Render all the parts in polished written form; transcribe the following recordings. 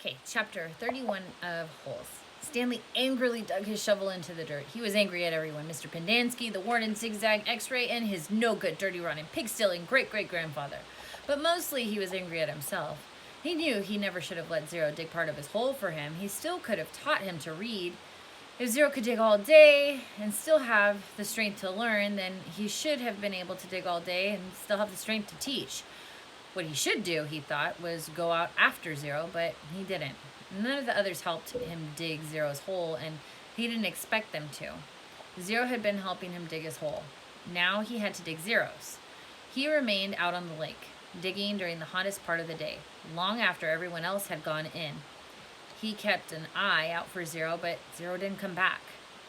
Okay, chapter 31 of Holes. Stanley angrily dug his shovel into the dirt. He was angry at everyone. Mr. Pendanski, the warden, Zigzag, X-Ray, and his no-good, dirty, rotten, pig-stealing great-great-grandfather. But mostly he was angry at himself. He knew he never should have let Zero dig part of his hole for him. He still could have taught him to read. If Zero could dig all day and still have the strength to learn, then he should have been able to dig all day and still have the strength to teach. What he should do, he thought, was go out after Zero, but he didn't. None of the others helped him dig Zero's hole, and he didn't expect them to. Zero had been helping him dig his hole. Now he had to dig Zero's. He remained out on the lake, digging during the hottest part of the day, long after everyone else had gone in. He kept an eye out for Zero, but Zero didn't come back,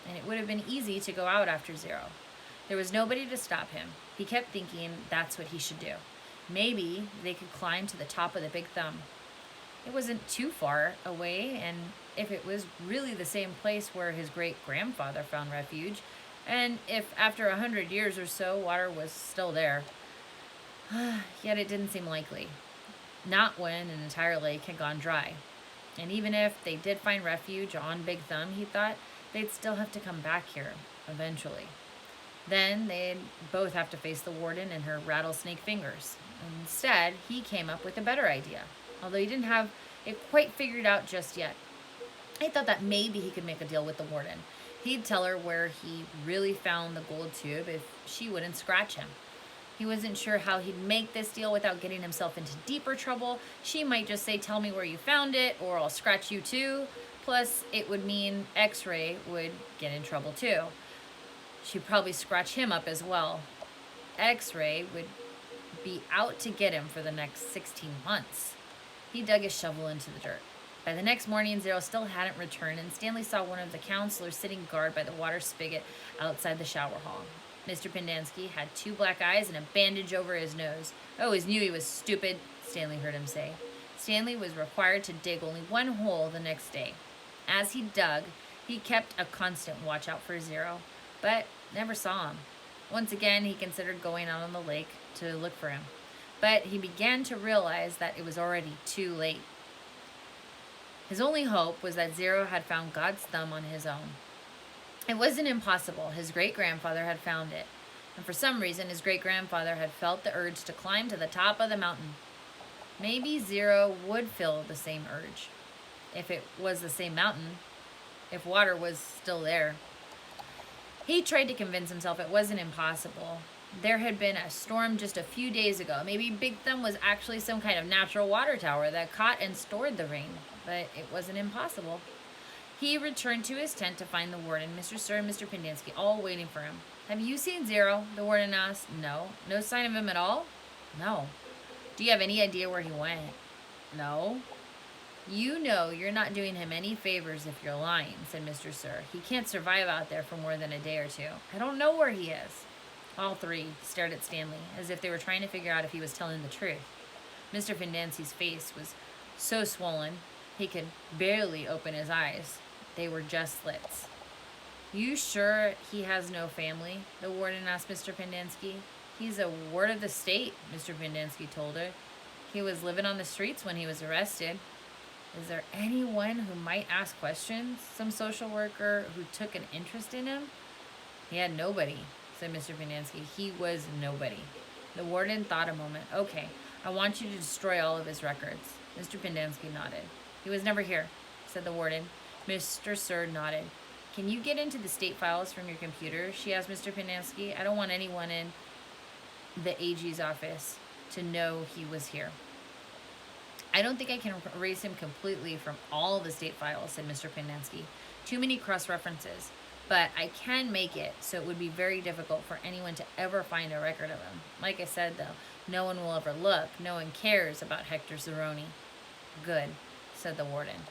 and it would have been easy to go out after Zero. There was nobody to stop him. He kept thinking that's what he should do. Maybe they could climb to the top of the Big Thumb. It wasn't too far away, and if it was really the same place where his great-grandfather found refuge, and if after 100 years or so water was still there, yet it didn't seem likely. Not when an entire lake had gone dry. And even if they did find refuge on Big Thumb, he thought they'd still have to come back here eventually. Then they'd both have to face the warden and her rattlesnake fingers. Instead, he came up with a better idea, although he didn't have it quite figured out just yet. He thought that maybe he could make a deal with the warden. He'd tell her where he really found the gold tube if she wouldn't scratch him. He wasn't sure how he'd make this deal without getting himself into deeper trouble. She might just say, "Tell me where you found it, or I'll scratch you too." Plus, it would mean X-Ray would get in trouble too. She'd probably scratch him up as well. X-Ray would be out to get him for the next 16 months. He dug his shovel into the dirt. By the next morning, Zero still hadn't returned, and Stanley saw one of the counselors sitting guard by the water spigot outside the shower hall. Mr. Pendanski had 2 black eyes and a bandage over his nose. "I always knew he was stupid," Stanley heard him say. Stanley was required to dig only 1 hole the next day. As he dug, he kept a constant watch out for Zero, but never saw him. Once again, he considered going out on the lake to look for him, but he began to realize that it was already too late. His only hope was that Zero had found God's thumb on his own. It wasn't impossible. His great-grandfather had found it, and for some reason, his great-grandfather had felt the urge to climb to the top of the mountain. Maybe Zero would feel the same urge, if it was the same mountain, if water was still there. He tried to convince himself it wasn't impossible. There had been a storm just a few days ago. Maybe Big Thumb was actually some kind of natural water tower that caught and stored the rain, but it wasn't impossible. He returned to his tent to find the warden, Mr. Sir and Mr. Pendanski, all waiting for him. "Have you seen Zero?" the warden asked. "No." "No sign of him at all?" "No." "Do you have any idea where he went?" "No." "You know you're not doing him any favors if you're lying," said Mr. Sir. "He can't survive out there for more than a day or 2. "I don't know where he is." All 3 stared at Stanley, as if they were trying to figure out if he was telling the truth. Mr. Pendanski's face was so swollen, he could barely open his eyes. They were just slits. "You sure he has no family?" the warden asked Mr. Pendanski. "He's a ward of the state," Mr. Pendanski told her. "He was living on the streets when he was arrested." "Is there anyone who might ask questions? Some social worker who took an interest in him?" "He had nobody," said Mr. Pendanski. "He was nobody." The warden thought a moment. "Okay, I want you to destroy all of his records." Mr. Pendanski nodded. "He was never here," said the warden. Mr. Sir nodded. "Can you get into the state files from your computer?" she asked Mr. Pendanski. "I don't want anyone in the AG's office to know he was here." "I don't think I can erase him completely from all the state files," said Mr. Pendanski. "Too many cross-references. But I can make it so it would be very difficult for anyone to ever find a record of him. Like I said, though, no one will ever look. No one cares about Hector Zeroni." "Good," said the warden.